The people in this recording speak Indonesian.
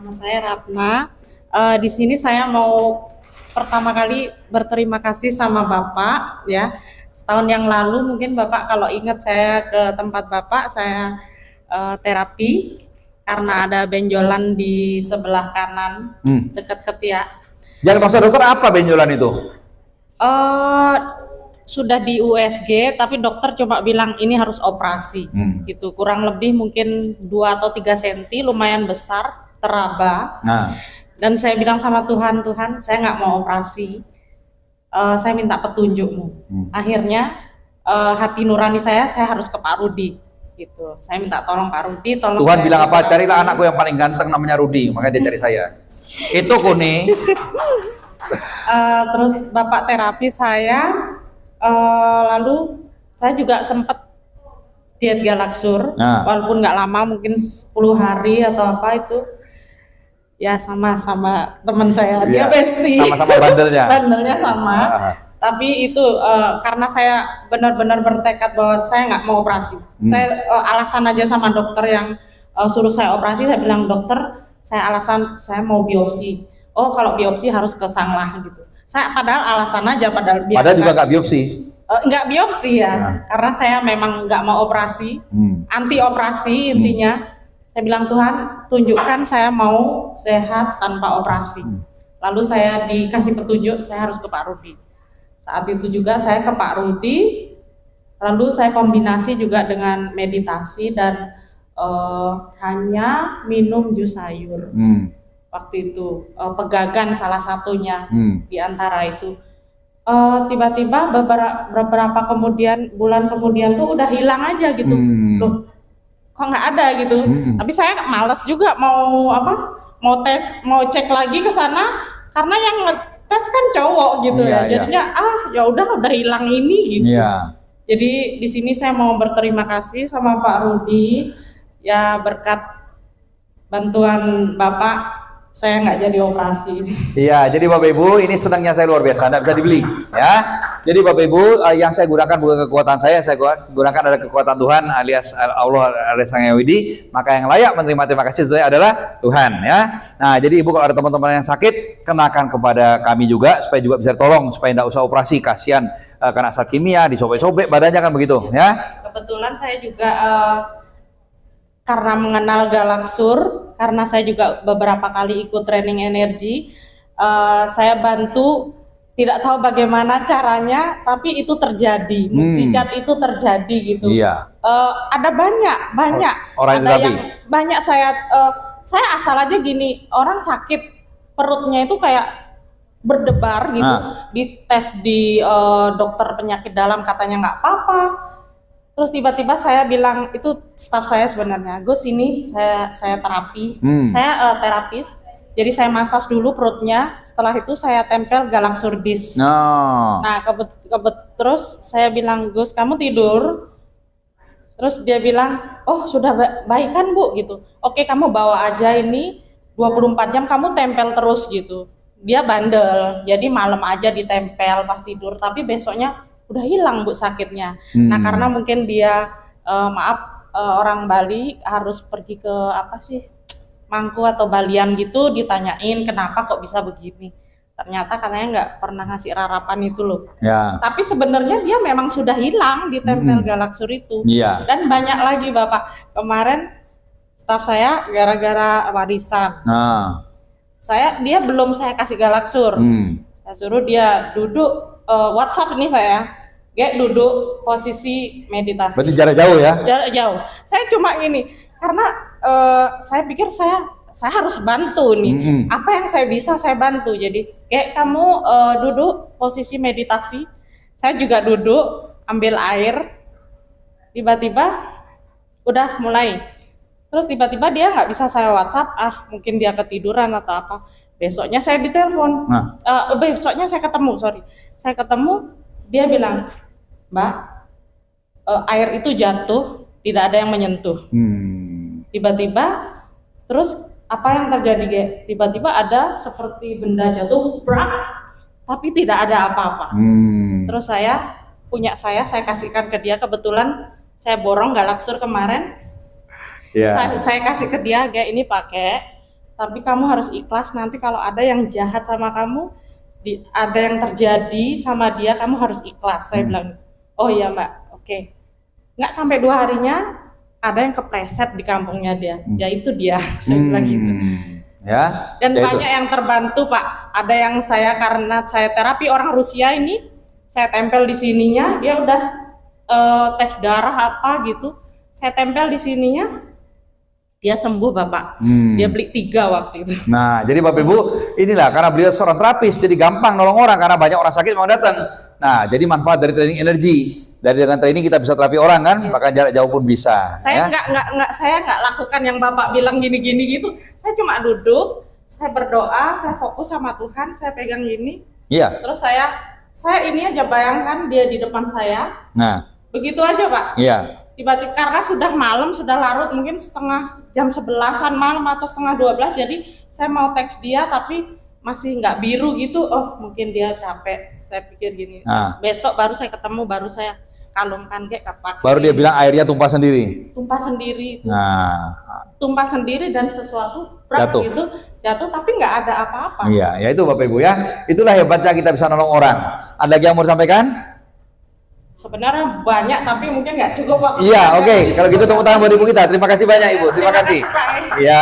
nama saya Ratna. Di sini saya mau pertama kali berterima kasih sama Bapak ya. Setahun yang lalu mungkin Bapak kalau ingat saya ke tempat Bapak, saya terapi karena ada benjolan di sebelah kanan dekat ketiak. Yang maksud dokter apa benjolan itu? Sudah di USG tapi dokter cuma bilang ini harus operasi gitu, kurang lebih mungkin 2 atau 3 cm, lumayan besar, teraba. Dan saya bilang sama Tuhan, Tuhan saya nggak mau operasi, saya minta petunjukmu. Akhirnya hati nurani saya harus ke Pak Rudi gitu, saya minta tolong Pak Rudi, tolong. Tuhan bilang apa? Carilah anakku yang paling ganteng namanya Rudi, makanya dia cari saya. Itu kuning. Terus Bapak terapi saya, lalu saya juga sempat diet Galaksur, walaupun nggak lama, mungkin 10 hari atau apa itu. Ya sama teman saya, dia bestie. Sama-sama bandelnya. Bandelnya sama. Tapi itu karena saya benar-benar bertekad bahwa saya nggak mau operasi. Saya alasan aja sama dokter yang suruh saya operasi, saya bilang dokter, saya alasan saya mau biopsi. Oh kalau biopsi harus ke Sanglah gitu. Saya padahal alasan aja, padahal juga nggak biopsi. Nggak biopsi ya, karena saya memang nggak mau operasi, anti operasi intinya. Saya bilang Tuhan tunjukkan saya mau sehat tanpa operasi. Lalu saya dikasih petunjuk saya harus ke Pak Rudi. Saat itu juga saya ke Pak Rudi, lalu saya kombinasi juga dengan meditasi dan hanya minum jus sayur. Waktu itu pegagan salah satunya di antara itu. Tiba-tiba beberapa bulan kemudian tuh udah hilang aja gitu. Loh, kok nggak ada gitu. Tapi saya males juga mau cek lagi ke sana karena yang ngetes kan cowok gitu ya. Jadinya ya udah hilang ini gitu. Jadi di sini saya mau berterima kasih sama Pak Rudi ya, berkat bantuan Bapak saya nggak jadi operasi. Iya, jadi Bapak Ibu, ini senangnya saya luar biasa, nggak bisa dibeli, ya. Jadi Bapak Ibu, yang saya gunakan bukan kekuatan saya gunakan adalah kekuatan Tuhan alias Allah alias Sang Hyang Widi. Maka yang layak menerima terima kasih itu adalah Tuhan, ya. Nah, jadi Ibu kalau ada teman-teman yang sakit, kenakan kepada kami juga supaya juga bisa tolong supaya tidak usah operasi, kasihan kena zat kimia, disobek-sobek badannya kan begitu, ya. Kebetulan saya juga karena mengenal Galaksur, karena saya juga beberapa kali ikut training energi, saya bantu, tidak tahu bagaimana caranya, tapi itu terjadi, mukjizat itu terjadi gitu. Ada banyak orang ada yang banyak saya asal aja gini, orang sakit perutnya itu kayak berdebar gitu, dites di dokter penyakit dalam katanya nggak apa-apa. Terus tiba-tiba saya bilang, itu staff saya sebenarnya, Gus ini saya terapi, saya terapis, jadi saya masas dulu perutnya, setelah itu saya tempel Galaksur Dis. Nah terus saya bilang, Gus kamu tidur, terus dia bilang, oh sudah baik kan Bu gitu, oke kamu bawa aja ini 24 jam kamu tempel terus gitu. Dia bandel, jadi malam aja ditempel pas tidur, tapi besoknya udah hilang Bu sakitnya. Nah karena mungkin dia orang Bali harus pergi ke Mangku atau Balian gitu, ditanyain kenapa kok bisa begini. Ternyata katanya nggak pernah ngasih rarapan itu loh. Tapi sebenarnya dia memang sudah hilang di tempel Galaksur itu. Dan banyak lagi Bapak. Kemarin staf saya gara-gara warisan. Dia belum saya kasih Galaksur. Saya suruh dia duduk WhatsApp ini dia duduk posisi meditasi. Berarti jarak jauh ya? Jarak jauh. Saya cuma ini karena saya pikir saya harus bantu nih. Apa yang saya bisa saya bantu. Jadi kayak kamu duduk posisi meditasi. Saya juga duduk ambil air. Tiba-tiba udah mulai. Terus tiba-tiba dia nggak bisa saya WhatsApp. Mungkin dia ketiduran atau apa. Besoknya saya ditelepon. Besoknya saya ketemu. Saya ketemu. Dia bilang, Mbak, air itu jatuh, tidak ada yang menyentuh. Tiba-tiba, terus apa yang terjadi? Tiba-tiba ada seperti benda jatuh, brak, tapi tidak ada apa-apa. Terus saya kasihkan ke dia, kebetulan saya borong Galaksur kemarin. Saya kasih ke dia, ini pakai. tapi kamu harus ikhlas. Nanti kalau ada yang jahat sama kamu, ada yang terjadi sama dia, kamu harus ikhlas. Saya bilang, oh iya Mbak, oke. Nggak sampai 2 harinya ada yang kepleset di kampungnya dia, yaitu dia. Saya bilang gitu. Ya. Dan ya banyak yang terbantu Pak. Ada yang karena saya terapi orang Rusia ini, saya tempel di sininya, dia udah tes darah apa gitu, saya tempel di sininya, dia sembuh Bapak. Dia beli 3 waktu itu. Nah, jadi Bapak Ibu, inilah karena beliau seorang terapis, jadi gampang nolong orang karena banyak orang sakit mau datang. Nah, jadi manfaat dari training energi. Dari dengan training kita bisa terapi orang kan, bahkan jarak jauh pun bisa. Saya nggak lakukan yang Bapak bilang gini-gini gitu. Saya cuma duduk, saya berdoa, saya fokus sama Tuhan, saya pegang gini. Iya. Terus saya ini aja bayangkan dia di depan saya. Nah. Begitu aja Pak. Iya. Tiba-tiba karena sudah malam, sudah larut, mungkin jam 11-an malam atau setengah 12, jadi saya mau teks dia tapi masih nggak biru gitu. Oh mungkin dia capek, saya pikir gini. Besok baru saya ketemu, baru saya kalungkan kayak kapak. Baru dia bilang airnya tumpah sendiri. Tumpah sendiri. Nah. Tumpah sendiri dan sesuatu jatuh tapi nggak ada apa-apa. Iya, ya itu Bapak Ibu ya. Itulah hebatnya kita bisa nolong orang. Ada lagi yang mau disampaikan? Sebenarnya banyak tapi mungkin nggak cukup waktu. Iya, oke. Kalau gitu tepuk tangan buat Ibu kita. Terima kasih banyak Ibu. Terima kasih. Pak. Iya.